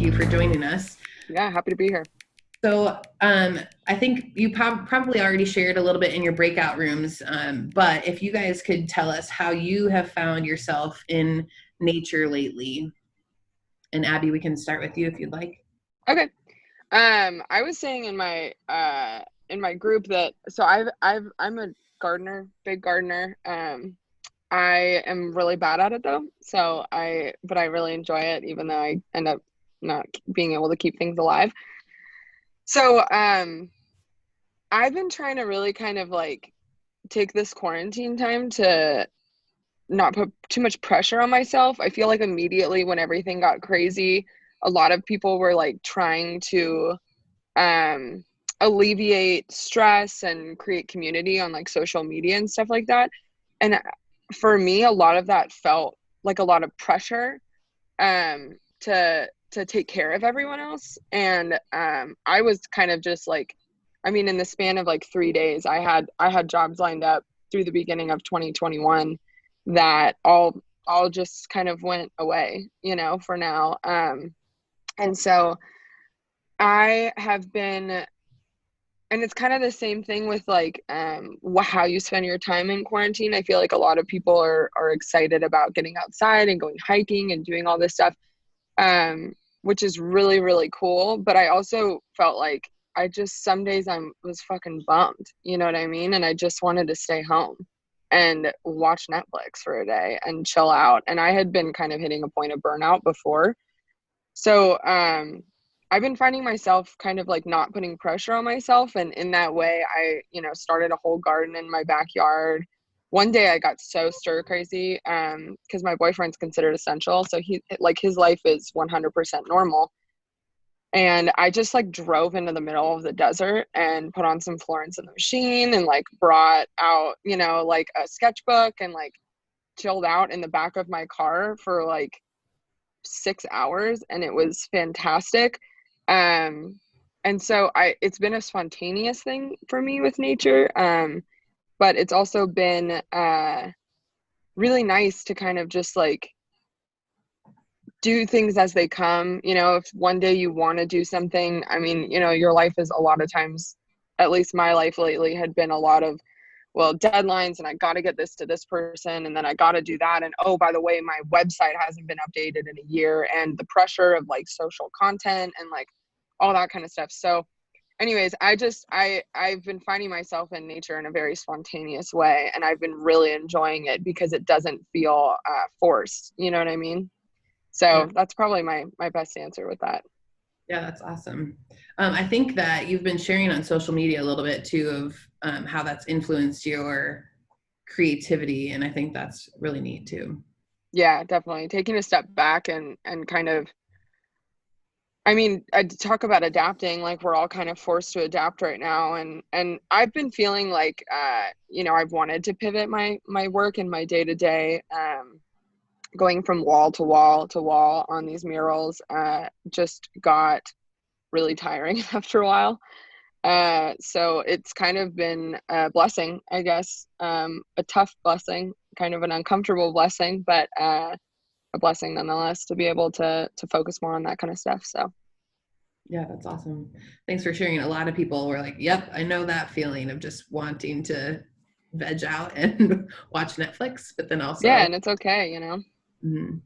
you for joining us. Yeah, happy to be here. So I think you probably already shared a little bit in your breakout rooms, but if you guys could tell us how you have found yourself in nature lately. And Abby, we can start with you if you'd like. Okay. I was saying in my group that I'm a gardener, big gardener. I am really bad at it though. But I really enjoy it, even though I end up not being able to keep things alive. So, I've been trying to really kind of like take this quarantine time to not put too much pressure on myself. I feel like immediately when everything got crazy, a lot of people were like trying to um alleviate stress and create community on like social media and stuff like that. And for me, a lot of that felt like a lot of pressure to take care of everyone else. And I was kind of just like, I mean, in the span of like 3 days, I had jobs lined up through the beginning of 2021 that all just kind of went away, for now. And so I have been, and it's kind of the same thing with like how you spend your time in quarantine. I feel like a lot of people are excited about getting outside and going hiking and doing all this stuff, which is really, really cool. But I also felt like some days I was fucking bummed, you know what I mean? And I just wanted to stay home and watch Netflix for a day and chill out. And I had been kind of hitting a point of burnout before. So I've been finding myself kind of like not putting pressure on myself. And in that way, I, started a whole garden in my backyard. One day I got so stir crazy because my boyfriend's considered essential. So his life is 100% normal. And I just like drove into the middle of the desert and put on some Florence and the Machine and like brought out, like a sketchbook and like chilled out in the back of my car for like 6 hours, and it was fantastic. And so it's been a spontaneous thing for me with nature. But it's also been really nice to kind of just like do things as they come. If one day you want to do something, I mean, your life is a lot of times, at least my life lately had been a lot of, well, deadlines, and I got to get this to this person, and then I got to do that. And oh, by the way, my website hasn't been updated in a year, and the pressure of like social content and like all that kind of stuff. So anyways, I've been finding myself in nature in a very spontaneous way, and I've been really enjoying it because it doesn't feel forced. You know what I mean? So yeah. That's probably my best answer with that. Yeah, that's awesome. I think that you've been sharing on social media a little bit too of how that's influenced your creativity. And I think that's really neat too. Yeah, definitely. Taking a step back and kind of, I mean, I talk about adapting, like we're all kind of forced to adapt right now. And I've been feeling like, I've wanted to pivot my work and my day-to-day, going from wall to wall to wall on these murals, just got really tiring after a while. So it's kind of been a blessing, I guess, a tough blessing, kind of an uncomfortable blessing, but a blessing nonetheless to be able to focus more on that kind of stuff. So yeah, that's awesome. Thanks for sharing. A lot of people were like, yep, I know that feeling of just wanting to veg out and watch Netflix, but then also yeah, and it's okay, Mm-hmm.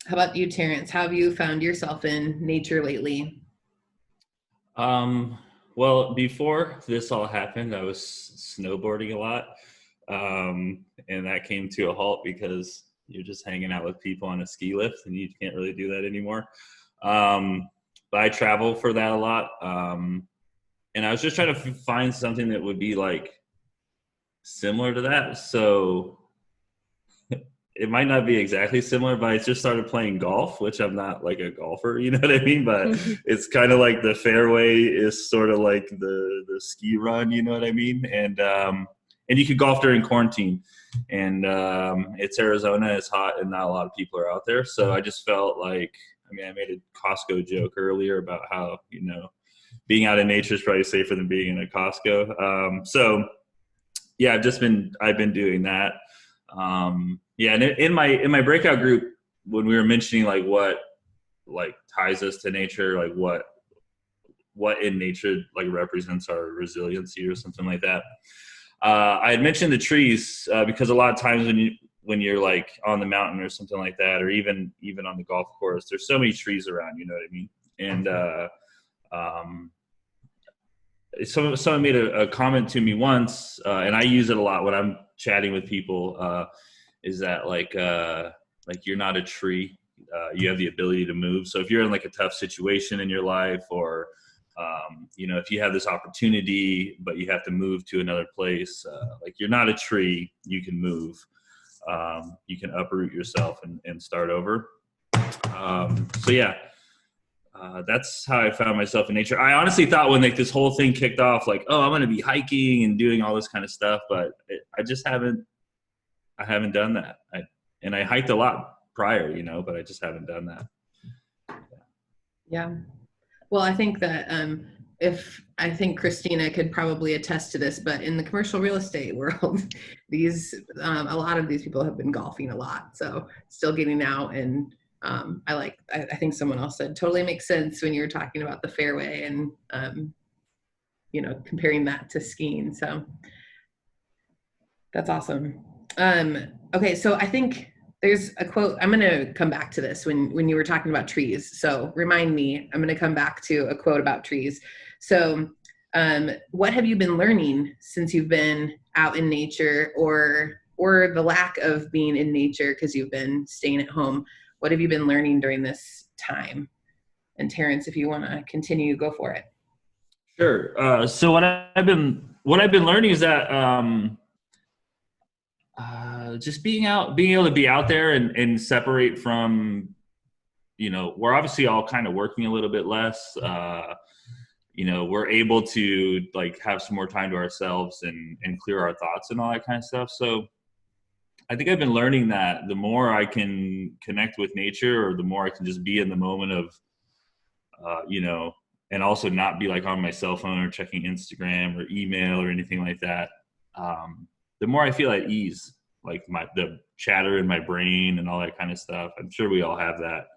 How about you, Terrence? How have you found yourself in nature lately? Well, before this all happened, I was snowboarding a lot. And that came to a halt because you're just hanging out with people on a ski lift and you can't really do that anymore. But I travel for that a lot. And I was just trying to find something that would be like similar to that. So it might not be exactly similar, but I just started playing golf, which I'm not like a golfer, you know what I mean? But it's kind of like the fairway is sort of like the ski run, you know what I mean? And you could golf during quarantine, and it's Arizona, it's hot, and not a lot of people are out there. So I just felt like, I made a Costco joke earlier about how, being out in nature is probably safer than being in a Costco. So yeah, I've been doing that. Yeah, and in my breakout group, when we were mentioning like what like ties us to nature, like what in nature like represents our resiliency or something like that. I had mentioned the trees because a lot of times when you're like on the mountain or something like that, or even on the golf course, there's so many trees around, you know what I mean? And someone made a comment to me once, and I use it a lot when I'm chatting with people, is that like you're not a tree. You have the ability to move. So if you're in like a tough situation in your life, or if you have this opportunity but you have to move to another place, like you're not a tree, you can move. You can uproot yourself and start over. So yeah, that's how I found myself in nature. I honestly thought when like this whole thing kicked off, like, oh, I'm going to be hiking and doing all this kind of stuff, but I haven't done that. I hiked a lot prior, but I just haven't done that. Yeah. Well, I think that I think Christina could probably attest to this, but in the commercial real estate world, a lot of these people have been golfing a lot. So still getting out, and I think someone else said totally makes sense when you're talking about the fairway and, comparing that to skiing. So that's awesome. Okay. So I think there's a quote. I'm going to come back to this when you were talking about trees. So remind me, I'm going to come back to a quote about trees. So what have you been learning since you've been out in nature, or the lack of being in nature because you've been staying at home? What have you been learning during this time? And Terrence, if you want to continue, go for it. Sure. So what I've been learning is that just being able to be out there and separate from, we're obviously all kind of working a little bit less. We're able to like have some more time to ourselves and clear our thoughts and all that kind of stuff. So I think I've been learning that the more I can connect with nature, or the more I can just be in the moment of, and also not be like on my cell phone or checking Instagram or email or anything like that. The more I feel at ease, like the chatter in my brain and all that kind of stuff. I'm sure we all have that.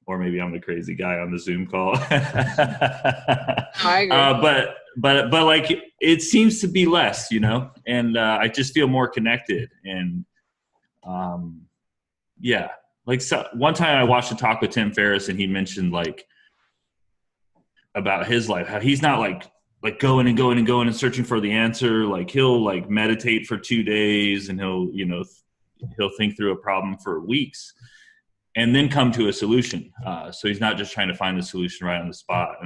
Or maybe I'm the crazy guy on the Zoom call. I agree. But like it seems to be less, and I just feel more connected. And yeah, like one time I watched a talk with Tim Ferriss, and he mentioned like about his life, how he's not like going and searching for the answer. Like he'll like meditate for 2 days, and he'll think through a problem for weeks and then come to a solution. So he's not just trying to find the solution right on the spot.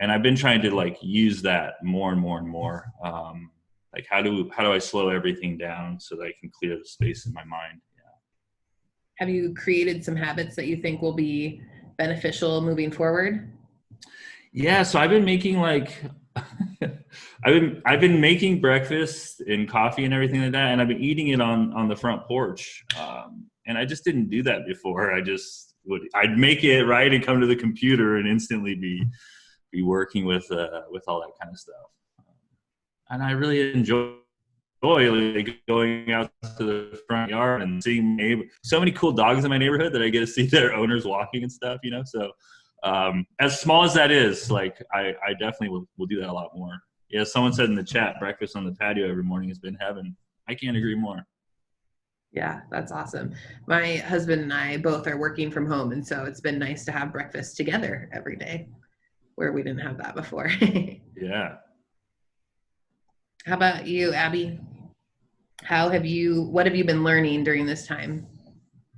And I've been trying to like use that more and more and more. Like how do I slow everything down so that I can clear the space in my mind? Yeah. Have you created some habits that you think will be beneficial moving forward? Yeah. So I've been making like, I've been making breakfast and coffee and everything like that. And I've been eating it on the front porch. And I just didn't do that before. I'd make it right and come to the computer and instantly be working with all that kind of stuff. And I really enjoy like going out to the front yard and seeing so many cool dogs in my neighborhood that I get to see their owners walking and stuff, So as small as that is, like I definitely will do that a lot more. Yeah, someone said in the chat, breakfast on the patio every morning has been heaven. I can't agree more. Yeah, that's awesome. My husband and I both are working from home, and so it's been nice to have breakfast together every day, where we didn't have that before. Yeah. How about you, Abby? What have you been learning during this time?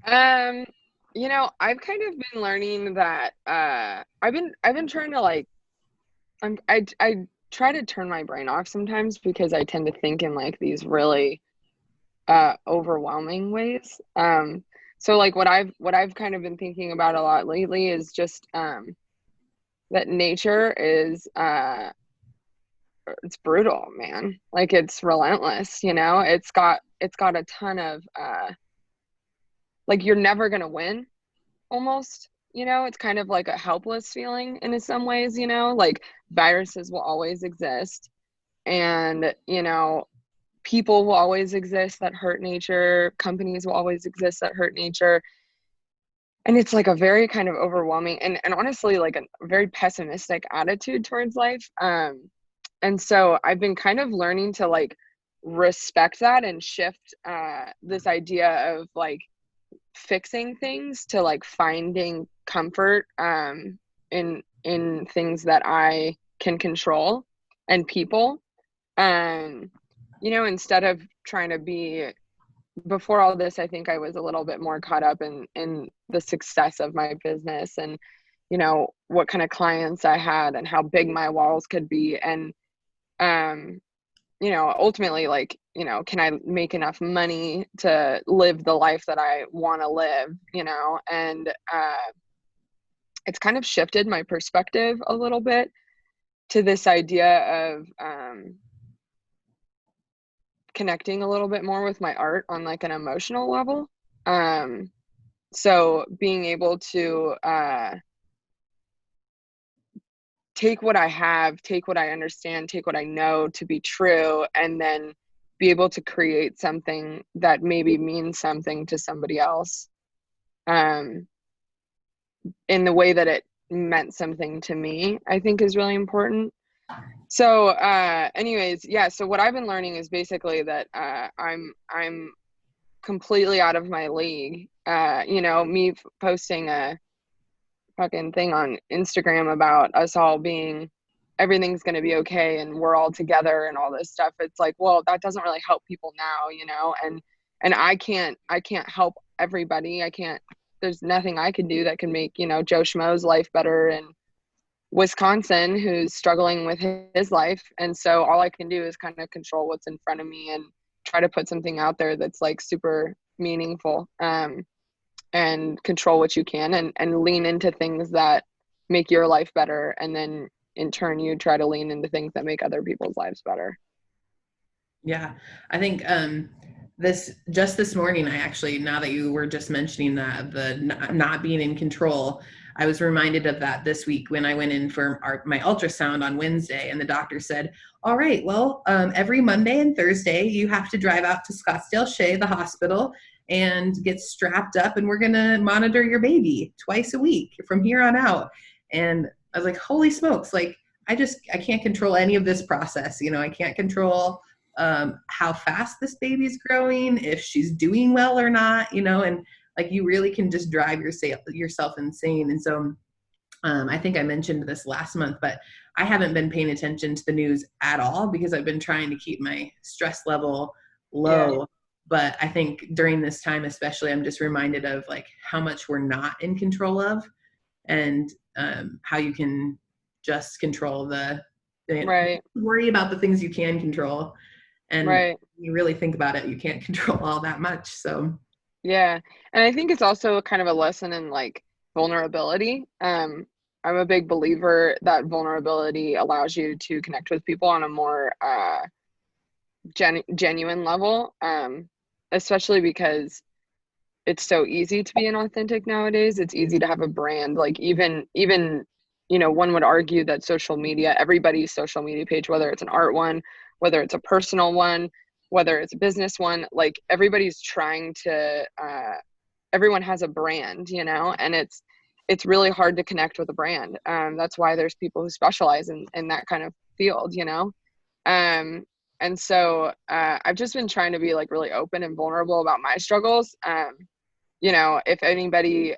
I've kind of been learning that I've been trying to like I try to turn my brain off sometimes, because I tend to think in like these really overwhelming ways. So like what I've kind of been thinking about a lot lately is just that nature is it's brutal, man. Like it's relentless, It's got a ton of like you're never gonna win, almost. It's kind of like a helpless feeling in some ways, like viruses will always exist, and people will always exist that hurt nature, companies will always exist that hurt nature. and it's like a very kind of overwhelming and honestly like a very pessimistic attitude towards life. And so I've been kind of learning to like respect that and shift this idea of like fixing things to like finding comfort in things that I can control and people. You know, instead of trying to be, before all this, I think I was a little bit more caught up in the success of my business and, you know, what kind of clients I had and how big my walls could be. And, you know, ultimately, like, you know, can I make enough money to live the life that I want to live, you know? And it's kind of shifted my perspective a little bit to this idea of connecting a little bit more with my art on like an emotional level. So being able to take what I have, take what I understand, take what I know to be true, and then be able to create something that maybe means something to somebody else in the way that it meant something to me, I think is really important. So anyways, yeah, so what I've been learning is basically that I'm completely out of my league. You know, me posting a fucking thing on Instagram about us all being, everything's going to be okay and we're all together and all this stuff. It's like, well, that doesn't really help people now, you know, and I can't help everybody. I can't, there's nothing I can do that can make, you know, Joe Schmo's life better in Wisconsin who's struggling with his life. And so all I can do is kind of control what's in front of me and try to put something out there that's like super meaningful. And control what you can and lean into things that make your life better. And then in turn, you try to lean into things that make other people's lives better. Yeah. I think this morning, I actually, now that you were just mentioning that, the not being in control, I was reminded of that this week when I went in for my ultrasound on Wednesday, and the doctor said, all right, well, every Monday and Thursday, you have to drive out to Scottsdale Shea, the hospital, and get strapped up, and we're going to monitor your baby twice a week from here on out. And I was like, holy smokes, like, I can't control any of this process. You know, I can't control how fast this baby's growing, if she's doing well or not, you know, and like you really can just drive yourself insane. And so I think I mentioned this last month, but I haven't been paying attention to the news at all because I've been trying to keep my stress level low. Yeah. But I think during this time, especially, I'm just reminded of like how much we're not in control of, and how you can just control right. worry about the things you can control. And right. you really think about it, you can't control all that much. So yeah. And I think it's also kind of a lesson in like vulnerability. I'm a big believer that vulnerability allows you to connect with people on a more genuine level, especially because it's so easy to be inauthentic nowadays. It's easy to have a brand. Like even, you know, one would argue that social media, everybody's social media page, whether it's an art one, whether it's a personal one, whether it's a business one, like everybody's trying to, everyone has a brand, you know, and it's really hard to connect with a brand. That's why there's people who specialize in that kind of field, you know? And so I've just been trying to be like really open and vulnerable about my struggles. You know, if anybody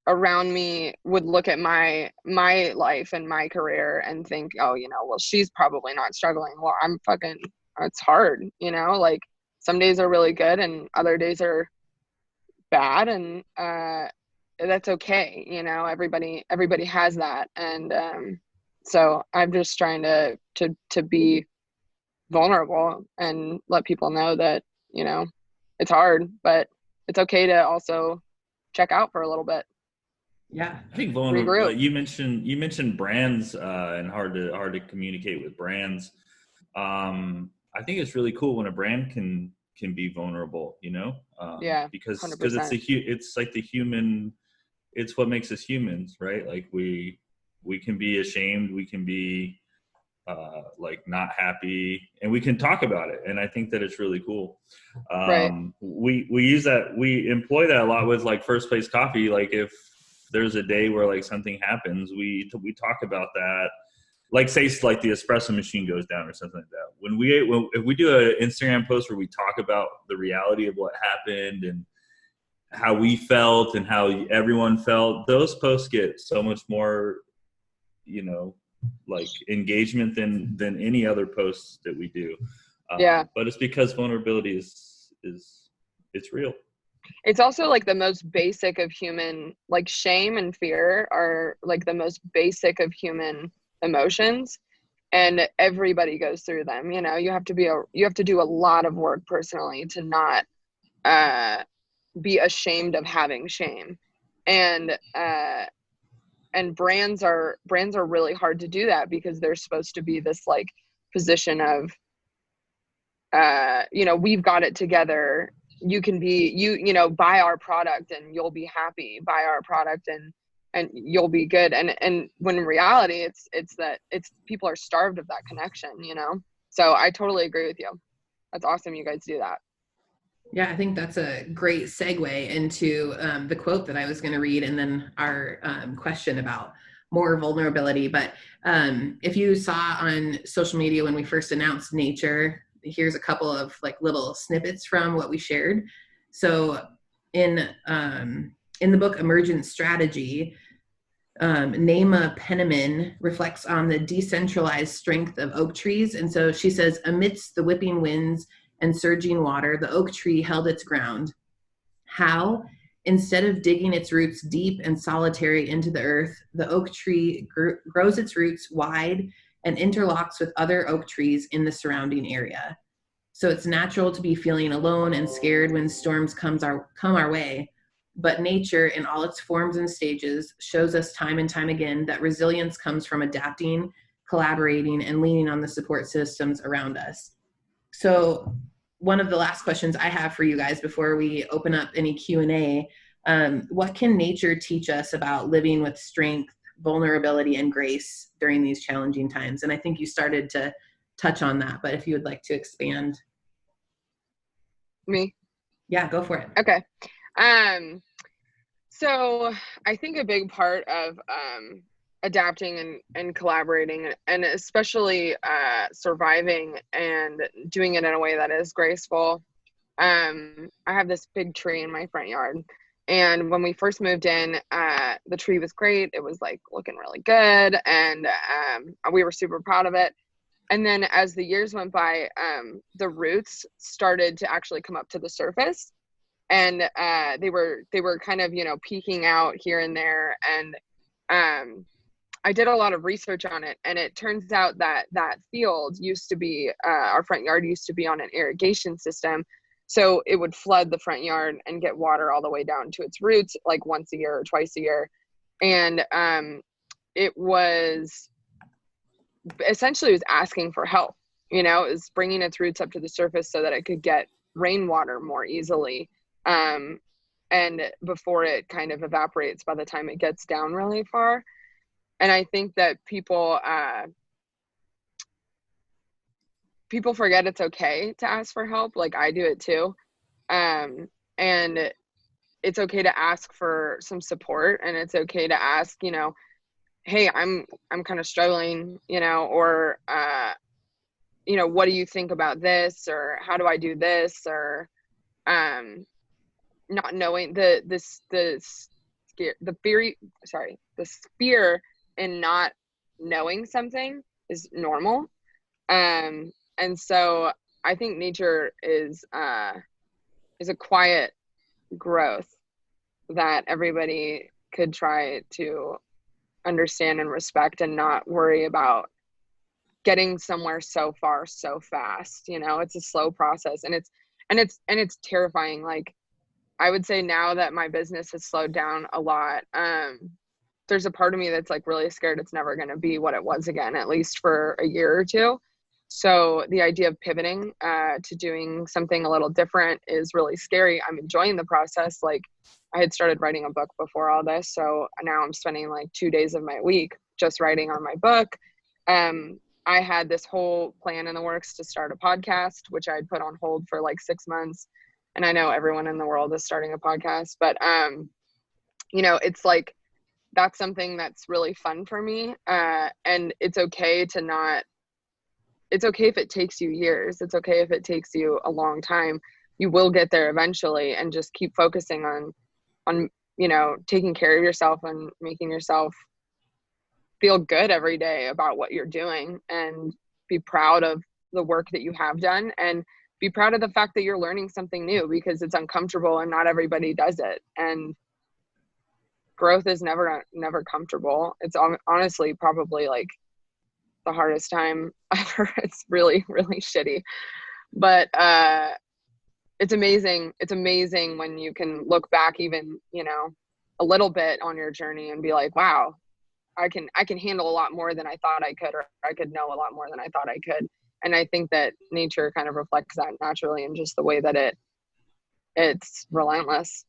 around me would look at my life and my career and think, oh, you know, well, she's probably not struggling. Well, I'm fucking, it's hard, you know, like some days are really good and other days are bad, and that's okay, you know, everybody has that. And so I'm just trying to be vulnerable and let people know that, you know, it's hard, but it's okay to also check out for a little bit. Yeah, I think vulnerable. You mentioned brands and hard to communicate with brands. I think it's really cool when a brand can be vulnerable, you know. Yeah, because 100%. it's like the human. It's what makes us humans, right? Like we can be ashamed. We can be like not happy, and we can talk about it. And I think that it's really cool. Right. We use that, we employ that a lot with like First Place Coffee. Like if there's a day where like something happens, we talk about that. Like say like the espresso machine goes down or something like that. If we do an Instagram post where we talk about the reality of what happened and how we felt and how everyone felt, those posts get so much more, like engagement than any other posts that we do. Yeah. But it's because vulnerability is it's real. It's also like the most basic of human, like shame and fear are like the most basic of human emotions, and everybody goes through them. You have to do a lot of work personally to not be ashamed of having shame. And brands are really hard to do that because they're supposed to be this like position of we've got it together. You can be buy our product and you'll be happy. Buy our product and you'll be good. And when in reality it's people are starved of that connection. So I totally agree with you. That's awesome you guys do that. Yeah, I think that's a great segue into the quote that I was going to read, and then our question about more vulnerability. But if you saw on social media when we first announced Nature, here's a couple of like little snippets from what we shared. So in the book Emergent Strategy, Naima Penniman reflects on the decentralized strength of oak trees. And so she says, amidst the whipping winds and surging water, the oak tree held its ground. How? Instead of digging its roots deep and solitary into the earth, the oak tree grows its roots wide and interlocks with other oak trees in the surrounding area. So it's natural to be feeling alone and scared when storms come our way. But nature, in all its forms and stages, shows us time and time again that resilience comes from adapting, collaborating, and leaning on the support systems around us. So one of the last questions I have for you guys before we open up any Q&A, what can nature teach us about living with strength, vulnerability, and grace during these challenging times? And I think you started to touch on that, but if you would like to expand. Me? Yeah, go for it. Okay. So I think a big part of adapting and collaborating, and especially surviving and doing it in a way that is graceful. I have this big tree in my front yard, and when we first moved in, the tree was great. It was like looking really good, and we were super proud of it. And then as the years went by, the roots started to actually come up to the surface, and they were kind of peeking out here and there. And I did a lot of research on it, and it turns out that field used to be our front yard used to be on an irrigation system, so it would flood the front yard and get water all the way down to its roots like once a year or twice a year. And it was asking for help. It was bringing its roots up to the surface so that it could get rainwater more easily, and before it kind of evaporates by the time it gets down really far. And I think that people forget it's okay to ask for help. Like I do it too. And it's okay to ask for some support, and it's okay to ask, hey, I'm kind of struggling, or, what do you think about this? Or how do I do this? Or, not knowing the fear in not knowing something is normal. And so I think nature is a quiet growth that everybody could try to understand and respect, and not worry about getting somewhere so far so fast. It's a slow process, and it's terrifying. Like I would say now that my business has slowed down a lot, there's a part of me that's like really scared it's never going to be what it was again, at least for a year or two. So the idea of pivoting to doing something a little different is really scary. I'm enjoying the process. Like I had started writing a book before all this, so now I'm spending like 2 days of my week just writing on my book. I had this whole plan in the works to start a podcast, which I'd put on hold for like 6 months. And I know everyone in the world is starting a podcast, but, you know, it's like, that's something that's really fun for me. And it's okay to not, it's okay if it takes you years. It's okay if it takes you a long time. You will get there eventually, and just keep focusing on, you know, taking care of yourself and making yourself feel good every day about what you're doing, and be proud of the work that you have done, and be proud of the fact that you're learning something new, because it's uncomfortable and not everybody does it. And growth is never comfortable. It's honestly probably like the hardest time ever. It's really, really shitty, but it's amazing. It's amazing when you can look back even, you know, a little bit on your journey and be like, wow, I can handle a lot more than I thought I could, or I could know a lot more than I thought I could. And I think that nature kind of reflects that naturally, in just the way that it's relentless.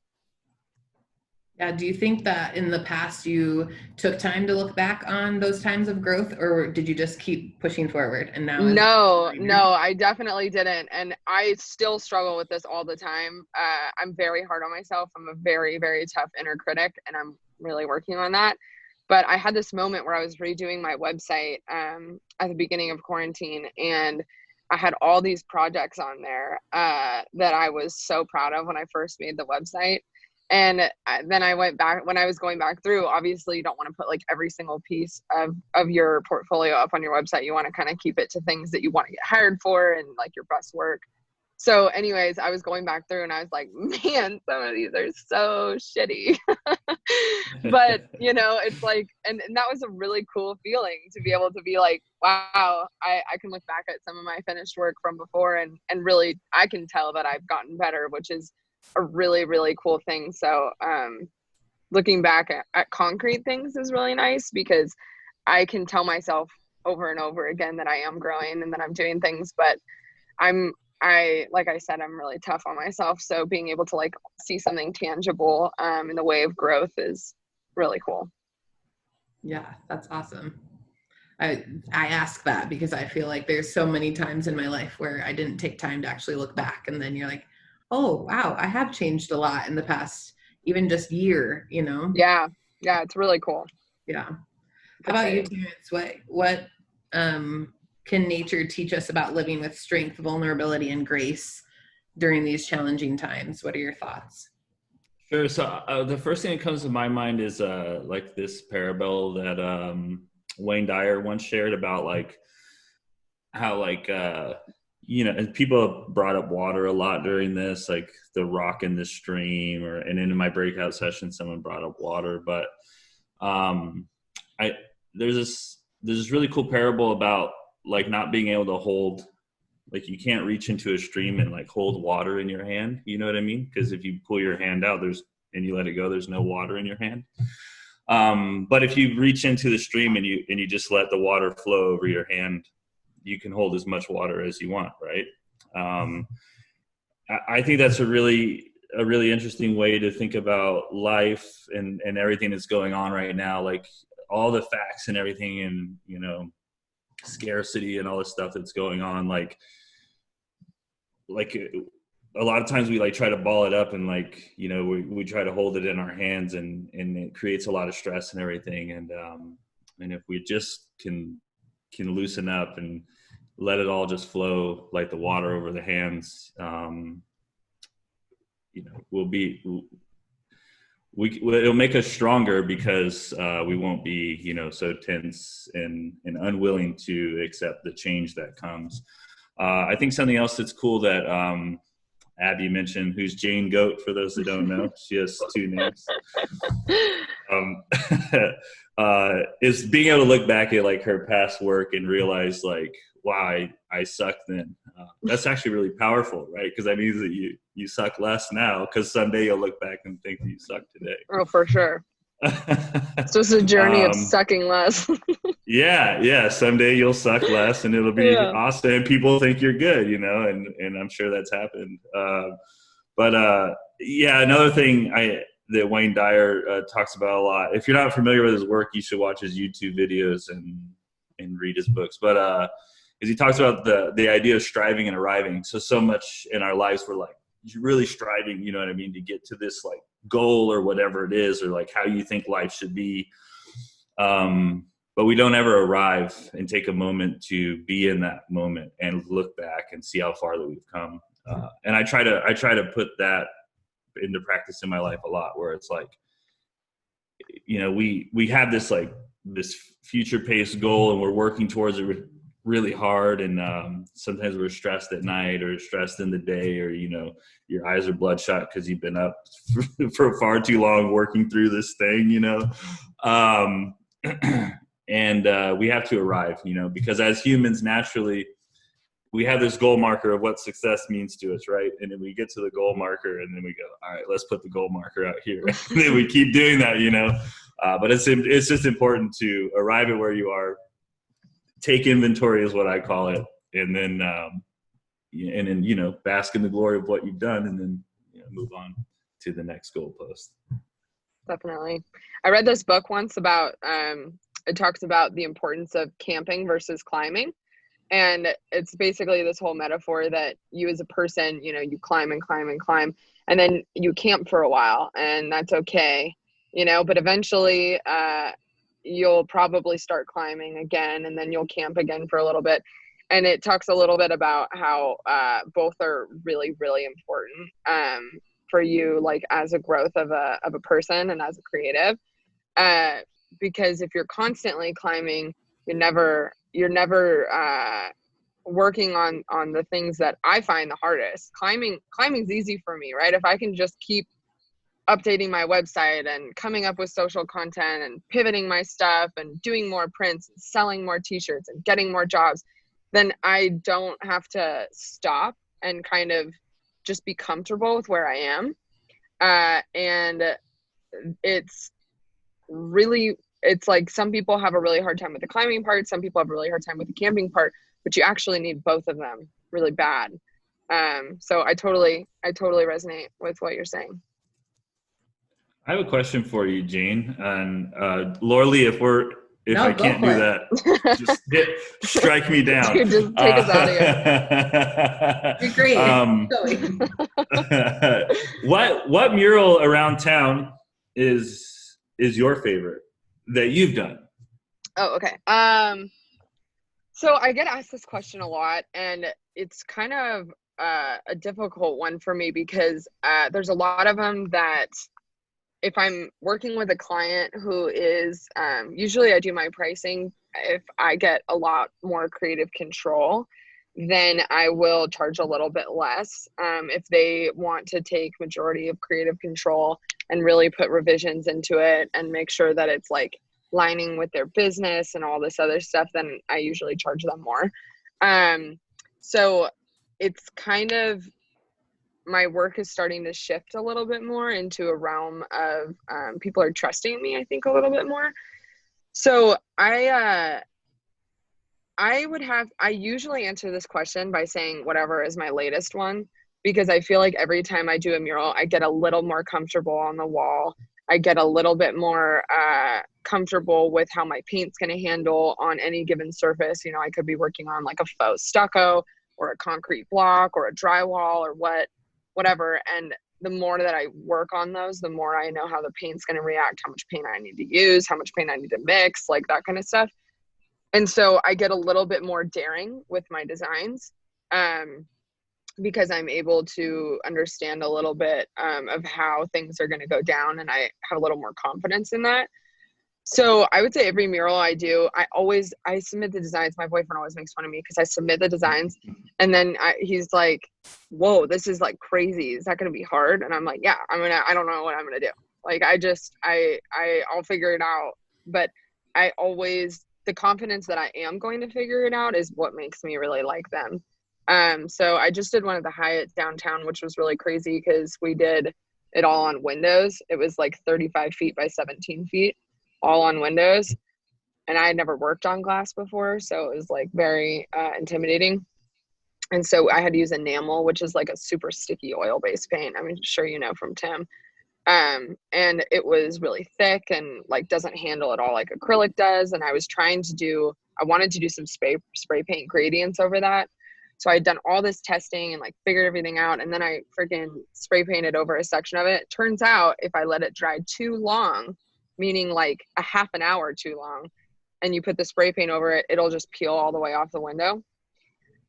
Yeah. Do you think that in the past you took time to look back on those times of growth, or did you just keep pushing forward and now? No, I definitely didn't. And I still struggle with this all the time. I'm very hard on myself. I'm a very, very tough inner critic, and I'm really working on that. But I had this moment where I was redoing my website at the beginning of quarantine, and I had all these projects on there that I was so proud of when I first made the website. And then I went back, when I was going back through, obviously you don't want to put like every single piece of your portfolio up on your website. You want to kind of keep it to things that you want to get hired for and like your best work. So anyways, I was going back through and I was like, man, some of these are so shitty. But, you know, it's like, and that was a really cool feeling to be able to be like, wow, I can look back at some of my finished work from before, and really, I can tell that I've gotten better, which is a really, really cool thing. So looking back at concrete things is really nice, because I can tell myself over and over again that I am growing and that I'm doing things, but like I said, I'm really tough on myself. So being able to like see something tangible in the way of growth is really cool. Yeah, that's awesome. I ask that because I feel like there's so many times in my life where I didn't take time to actually look back, and then you're like, oh wow, I have changed a lot in the past, even just year, you know? Yeah, it's really cool. Yeah. How about you, Terrence? What can nature teach us about living with strength, vulnerability, and grace during these challenging times? What are your thoughts? Sure. So the first thing that comes to my mind is like this parable that Wayne Dyer once shared about like how like you know, and people brought up water a lot during this, like the rock in the stream, and in my breakout session, someone brought up water. But there's this really cool parable about like not being able to hold, like you can't reach into a stream and like hold water in your hand. You know what I mean? Because if you pull your hand out, and you let it go, there's no water in your hand. But if you reach into the stream and you just let the water flow over your hand, you can hold as much water as you want, right? I think that's a really interesting way to think about life and everything that's going on right now, like all the facts and everything, and you know, scarcity and all this stuff that's going on. Like a lot of times we like try to ball it up and like, you know, we try to hold it in our hands, and it creates a lot of stress and everything. And if we just can loosen up and let it all just flow like the water over the hands, you know, it'll make us stronger, because we won't be, you know, so tense and unwilling to accept the change that comes. I think something else that's cool that Abby mentioned, who's Jane Goat, for those that don't know, she has 2 names, is being able to look back at like her past work and realize like, wow, I sucked then. That's actually really powerful, right? Because that means that you suck less now, because someday you'll look back and think that you sucked today. Oh, for sure. It's just a journey of sucking less. yeah. Someday you'll suck less, and it'll be awesome, and people think you're good, you know, and I'm sure that's happened. But another thing that Wayne Dyer talks about a lot. If you're not familiar with his work, you should watch his YouTube videos, and and read his books. But as he talks about the idea of striving and arriving. So much in our lives we're like really striving, you know what I mean, to get to this like goal or whatever it is, or like how you think life should be. But we don't ever arrive and take a moment to be in that moment and look back and see how far that we've come. And I try to put that into practice in my life a lot, where it's like, you know, we have this like this future paced goal and we're working towards it really hard. And sometimes we're stressed at night or stressed in the day, or, you know, your eyes are bloodshot because you've been up for far too long working through this thing, you know. And we have to arrive, you know, because as humans, naturally, we have this goal marker of what success means to us, right? And then we get to the goal marker and then we go, all right, let's put the goal marker out here. And then we keep doing that, you know. But it's just important to arrive at where you are, take inventory is what I call it, and then you know, bask in the glory of what you've done, and then, you know, move on to the next goal post. Definitely. I read this book once about it talks about the importance of camping versus climbing. And it's basically this whole metaphor that you as a person, you know, you climb and climb and climb, and then you camp for a while, and that's okay, you know, but eventually you'll probably start climbing again, and then you'll camp again for a little bit. And it talks a little bit about how both are really, really important for you, like as a growth of a person and as a creative. Because if you're constantly climbing, you're never working on the things that I find the hardest. Climbing's easy for me, right? If I can just keep updating my website and coming up with social content and pivoting my stuff and doing more prints and selling more t-shirts and getting more jobs, then I don't have to stop and kind of just be comfortable with where I am. And it's like some people have a really hard time with the climbing part, some people have a really hard time with the camping part, but you actually need both of them really bad. So I totally resonate with what you're saying. I have a question for you, Jane. And Lorley, if I can't do that, just strike me down. Dude, just take us out of here. You're great. What mural around town is your favorite that you've done? Oh, okay. So I get asked this question a lot, and it's kind of a difficult one for me because there's a lot of them that if I'm working with a client who is, usually I do my pricing, if I get a lot more creative control, then I will charge a little bit less. If they want to take majority of creative control and really put revisions into it and make sure that it's like lining with their business and all this other stuff, then I usually charge them more. So it's kind of, my work is starting to shift a little bit more into a realm of people are trusting me, I think, a little bit more. So I usually answer this question by saying whatever is my latest one, because I feel like every time I do a mural, I get a little more comfortable on the wall. I get a little bit more comfortable with how my paint's going to handle on any given surface. You know, I could be working on like a faux stucco or a concrete block or a drywall or whatever. And the more that I work on those, the more I know how the paint's going to react, how much paint I need to use, how much paint I need to mix, like that kind of stuff. And so I get a little bit more daring with my designs because I'm able to understand a little bit of how things are going to go down, and I have a little more confidence in that. So I would say every mural I do, I submit the designs. My boyfriend always makes fun of me because I submit the designs and then he's like, whoa, this is like crazy. Is that going to be hard? And I'm like, yeah, I don't know what I'm going to do. Like, I'll figure it out. But the confidence that I am going to figure it out is what makes me really like them. So I just did one at the Hyatt downtown, which was really crazy because we did it all on windows. It was like 35 feet by 17 feet. All on windows, and I had never worked on glass before, so it was like very intimidating. And so I had to use enamel, which is like a super sticky oil-based paint. I'm sure you know from Tim. And it was really thick and like doesn't handle at all like acrylic does. And I was trying to do I wanted to do some spray paint gradients over that. So I had done all this testing and like figured everything out. And then I freaking spray painted over a section of it. Turns out if I let it dry too long, meaning like a half an hour too long, and you put the spray paint over it, it'll just peel all the way off the window.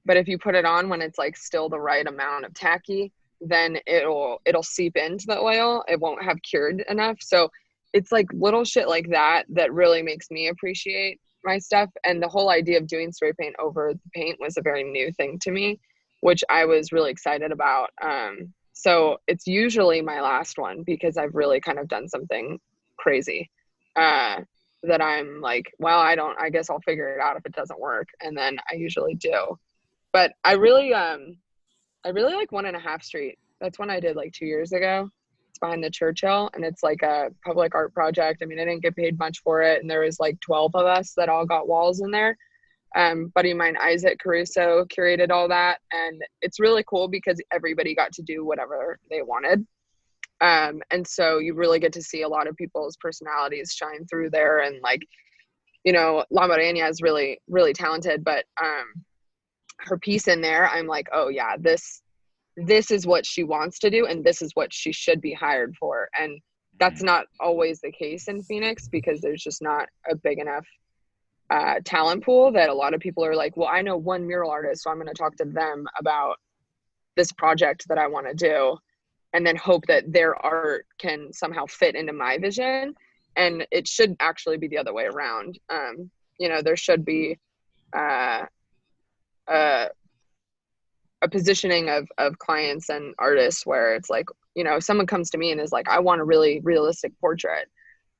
But if you put it on when it's like still the right amount of tacky, then it'll seep into the oil. It won't have cured enough. So it's like little shit like that that really makes me appreciate my stuff. And the whole idea of doing spray paint over the paint was a very new thing to me, which I was really excited about. So it's usually my last one because I've really kind of done something crazy that I'm like, well, I guess I'll figure it out if it doesn't work. And then I usually do. But I really like 1.5 Street. That's one I did like 2 years ago. It's behind the Churchill, and it's like a public art project. I mean, I didn't get paid much for it, and there was like 12 of us that all got walls in there. Buddy of mine, Isaac Caruso, curated all that, and it's really cool because everybody got to do whatever they wanted. And so you really get to see a lot of people's personalities shine through there. And like, you know, La Morena is really, really talented, but her piece in there, I'm like, oh yeah, this is what she wants to do, and this is what she should be hired for. And that's not always the case in Phoenix because there's just not a big enough talent pool that a lot of people are like, well, I know one mural artist, so I'm going to talk to them about this project that I want to do, and then hope that their art can somehow fit into my vision. And it should actually be the other way around. You know, there should be a positioning of clients and artists where it's like, you know, if someone comes to me and is like, I want a really realistic portrait,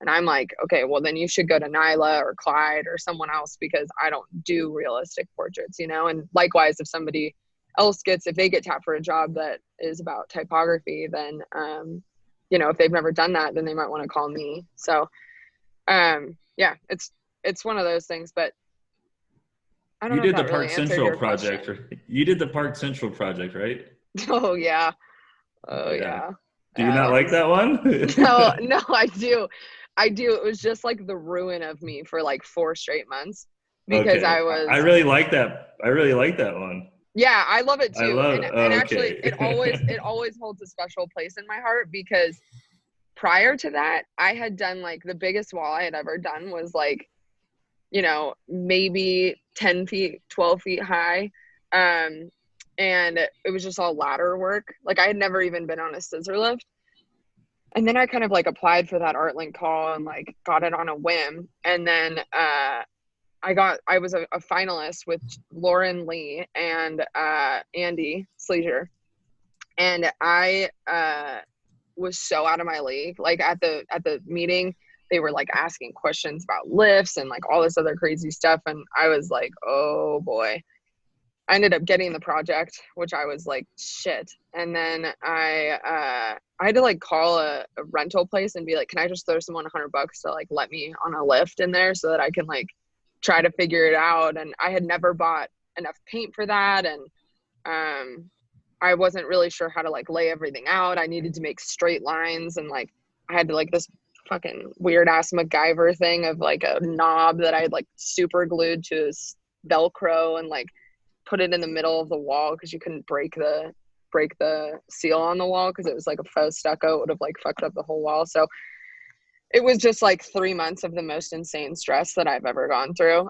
and I'm like, okay, well then you should go to Nyla or Clyde or someone else because I don't do realistic portraits, you know. And likewise, if somebody else if they get tapped for a job that is about typography, then you know, if they've never done that, then they might want to call me. So yeah, it's one of those things. But I don't know if that really answered your question. You did the Park Central project, right? Oh yeah. Oh yeah. Do you not like that one? No, I do. It was just like the ruin of me for like 4 straight months because I really like that. I really like that one. Yeah, I love it too. I love and, it. And actually it always holds a special place in my heart because prior to that, I had done like the biggest wall I had ever done was like, you know, maybe 10 feet, 12 feet high. And it was just all ladder work. Like I had never even been on a scissor lift. And then I kind of like applied for that ArtLink call and like got it on a whim. And then I was a finalist with Lauren Lee and Andy Sleasier. And I was so out of my league. Like at the meeting, they were like asking questions about lifts and like all this other crazy stuff. And I was like, oh boy. I ended up getting the project, which I was like, shit. And then I had to like call a rental place and be like, can I just throw someone $100 to like let me on a lift in there so that I can like try to figure it out. And I had never bought enough paint for that. And I wasn't really sure how to like lay everything out. I needed to make straight lines, and like I had to like this fucking weird ass MacGyver thing of like a knob that I had like super glued to Velcro and like put it in the middle of the wall because you couldn't break the seal on the wall because it was like a faux stucco. It would have like fucked up the whole wall. So it was just like 3 months of the most insane stress that I've ever gone through.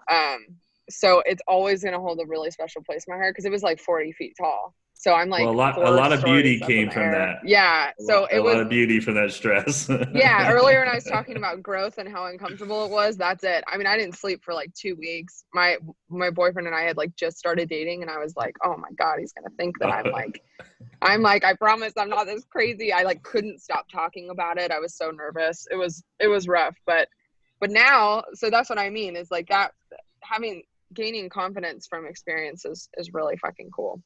So it's always going to hold a really special place in my heart because it was like 40 feet tall. So I'm like, well, a lot of beauty came from that. Yeah. So it was a lot of beauty from that stress. Yeah. Earlier when I was talking about growth and how uncomfortable it was, that's it. I mean, I didn't sleep for like 2 weeks. My boyfriend and I had like just started dating, and I was like, oh my God, he's going to think that I'm like, I promise I'm not this crazy. I like couldn't stop talking about it. I was so nervous. It was rough, but now, so that's what I mean is like that gaining confidence from experience is really fucking cool.